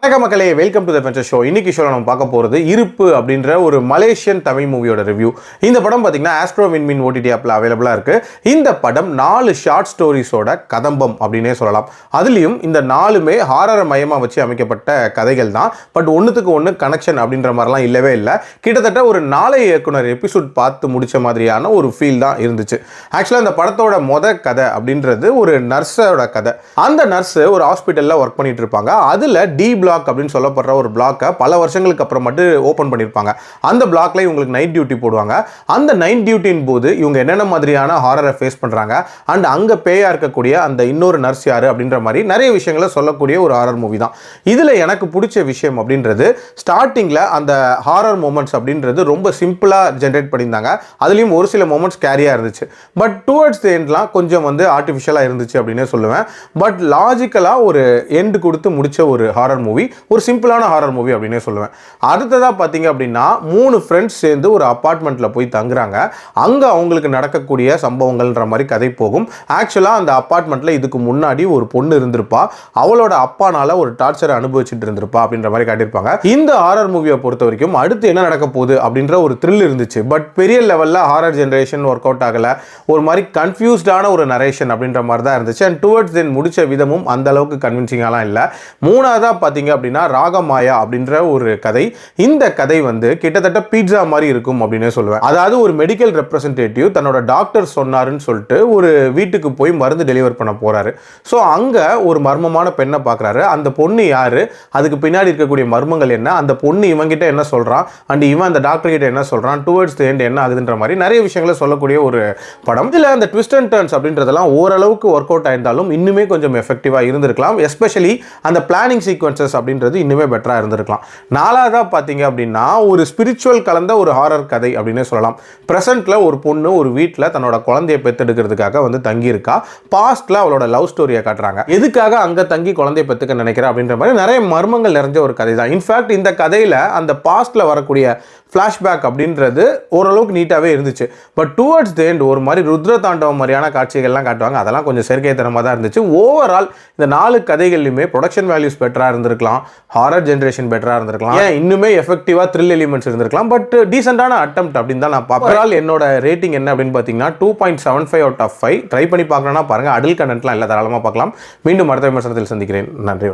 வணக்கம் மக்களே, welcome to the venture show. இன்னைக்கு ஷோல நம்ம பார்க்க போறது இருப்பு அப்படின்ற ஒரு மலேசியன் தமிழ் மூவியோட ரிவ்யூ. இந்த படம் பாத்தீங்கன்னா ஆஸ்ட்ரோ வின்மின் ஓடிடி ஆப்ல அவைலபிளா இருக்கு. இந்த படம் 4 ஷார்ட் ஸ்டோரிஸோட கதம்பம் அப்படினே சொல்லலாம். அதுலயும் இந்த 4மே ஹாரர் மையமா வச்சு அமைக்கப்பட்ட கதைகள் தான். பட் ஒண்ணுத்துக்கு ஒண்ணு கனெக்ஷன் அப்படின்ற மாதிரிலாம் இல்லவே இல்லை. கிட்டத்தட்ட ஒரு 4 இயக்குனர் எபிசோட் பார்த்து முடிச்ச மாதிரியான ஒரு ஃபீல் தான் இருந்துச்சு. ஆக்சுவலா இந்த படத்தோட கதை அப்படின்றது ஒரு நர்ஸோட கதை. அந்த நர்ஸ் ஒரு ஹாஸ்பிட்டல்ல ஒர்க் பண்ணிட்டு இருப்பாங்க. அதுல டி பிளாக் அப்படின்னு சொல்லப்படுற ஒரு பிளாக்கை பல வருஷங்களுக்கு அப்புறம் மட்டும் ஓபன் பண்ணிருப்பாங்க. அந்த பிளாக்ல இவங்களுக்கு நைட் டியூட்டி போடுவாங்க. அந்த நைட் டியூட்டின் போது இவங்க என்னென்ன மாதிரியான ஹாரரை ஃபேஸ் பண்றாங்க அண்ட் அங்க பேயா இருக்கக்கூடிய அந்த இன்னொரு நர்ஸ் யாரு அப்படின்ற மாதிரி நிறைய விஷயங்களை சொல்லக்கூடிய ஒரு ஹாரர் மூவி தான். இதுல எனக்கு பிடிச்ச விஷயம் அப்படின்றது ஸ்டார்டிங்ல அந்த ஹாரர் மொமெண்ட்ஸ் அப்படின்றது ரொம்ப சிம்பிளா ஜெனரேட் பண்ணியிருந்தாங்க. அதுலயும் ஒரு சில மொமெண்ட்ஸ் கேரியா இருந்துச்சு. பட் டுவர்ட்ஸ் தி எண்ட்லாம் கொஞ்சம் ஆர்டிஃபிஷியலா இருந்துச்சு அப்படின்னே சொல்லுவேன். பட் லாஜிக்கலா ஒரு எண்ட் கொடுத்து முடிச்ச ஒரு ஹாரர் மூவி, ஒரு சிம்பிளான ஹாரர் மூவி அப்படின்னே சொல்லுவேன். அடுத்ததா பாத்தீங்க அப்படின்னா 3 ஃப்ரெண்ட்ஸ் சேர்ந்து ஒரு அபார்ட்மெண்ட்ல போய் தங்குறாங்க. அங்க அவங்களுக்கு நடக்கக்கூடிய சம்பவங்கள்ன்ற மாதிரி கதை போகும். ஆக்சுவலா அந்த அபார்ட்மெண்ட்ல இதுக்கு முன்னாடி ஒரு பொண்ணு இருந்திருப்பா. அவளோட அப்பானால ஒரு டார்ச்சரை அனுபவிச்சுட்டு இருந்திருப்பா அப்படின்ற மாதிரி காட்டியிருப்பாங்க. இந்த ஹாரர் மூவியை பொறுத்த வரைக்கும் அடுத்து என்ன நடக்க போகுது அப்படின்ற ஒரு த்ரில் இருந்துச்சு. பட் பெரிய லெவல்ல ஹாரர் ஜெனரேஷன் ஒர்க் அவுட் ஆகல. ஒரு மாதிரி கன்ஃபியூஸ்டான ஒரு நரேஷன் அப்படின்ற மாதிரி தான் இருந்துச்சு. அண்ட் டுவர்ட்ஸ் தென் முடிச்ச விதமும் அந்த அளவுக்கு கன்வின்சிங்காலாம் இல்லை. மூணாவதா பாத்தீங்க அப்படின்னா ராகமாயா அப்படின்ற ஒரு கதை. இந்த கதை கிட்டத்தட்ட பீட்சா மாதிரி இருக்கும் அப்படின்னே சொல்லுவேன். அதாவது ஒரு மெடிக்கல் ரெப்ரசன்டேட்டிவ் தன்னோட டாக்டர் சொன்னாருன்னு சொல்லிட்டு ஒரு வீட்டுக்கு போய் மருந்து டெலிவர் பண்ண போறாரு. ஸோ அங்க ஒரு மர்மமான பெண்ணை பார்க்குறாரு. அந்த பொண்ணு யாரு, அதுக்கு பின்னாடி இருக்கக்கூடிய மர்மங்கள் என்ன, அந்த பொண்ணு இவங்கிட்ட என்ன சொல்றான் அண்ட் இவன் அந்த டாக்டர் கிட்ட என்ன சொல்றான், டுவர்ட்ஸ் தி எண்ட் என்ன ஆகுதுன்ற மாதிரி நிறைய விஷயங்களை சொல்லக்கூடிய ஒரு படம். இதுல அந்த ட்விஸ்ட் அண்ட் டர்ன்ஸ் அப்படின்றதெல்லாம் ஓரளவுக்கு ஒர்க் அவுட் ஆயிருந்தாலும் இன்னுமே கொஞ்சம் எஃபெக்டிவா இருந்திருக்கலாம். எஸ்பெஷலி அந்த பிளானிங் சீக்வன்சஸ் அப்படின்றது இன்னுமே பெட்டரா இருந்திருக்கலாம். நாலாவதா பாத்தீங்க அப்படின்னா ஒரு ஸ்பிரிச்சுவல் கலந்த ஒரு ஹாரர் கதை அப்படின்னே சொல்லலாம். பிரசன்ட்ல ஒரு பொண்ணு ஒரு வீட்டில் தன்னோட குழந்தையை பெத்தெடுக்கிறதுக்காக தங்கி இருக்கா. பாஸ்ட்ல அவளோட லவ் ஸ்டோரியை காட்டுறாங்க. எதுக்காக அங்க தங்கி குழந்தையை பெத்துக்க நினைக்கிறா அப்படின்ற மாதிரி நிறைய மர்மங்கள் நிறைஞ்ச ஒரு கதை தான். இன்ஃபேக்ட் இந்த கதையில அந்த பாஸ்ட்ல வரக்கூடிய ஃபிளாஷ்பேக் அப்படின்றது ஓரளவுக்கு நீட்டாகவே இருந்துச்சு. பட் டுவர்ட்ஸ் தி எண்ட் ஒரு மாதிரி ருத்ர தாண்டவம் மாதிரியான காட்சிகள்லாம் காட்டுவாங்க. அதெல்லாம் கொஞ்சம் செயற்கைத்தனமாக தான் இருந்துச்சு. ஓவரால் இந்த 4 கதைகள்லையுமே ப்ரொடக்ஷன் வேல்யூஸ் பெட்டராக இருந்திருக்கலாம், ஹாரர் ஜென்ரேஷன் பெட்டராக இருந்திருக்கலாம், ஏன் இன்னுமே எஃபெக்டிவாக த்ரில் எலிமெண்ட்ஸ் இருந்திருக்கலாம். பட் டீசெண்டான அட்டெம்ப்ட் அப்படின்னு தான் நான் பார்ப்பேன். என்னோட ரேட்டிங் என்ன அப்படின்னு பார்த்தீங்கன்னா 2.75 out of 5. ட்ரை பண்ணி பார்க்கணும்னா பாருங்கள். அடல் கண்டென்ட்லாம் இல்லை, தாராளமாக பார்க்கலாம். மீண்டும் அடுத்த விமர்சனத்தில் சந்திக்கிறேன். நன்றி.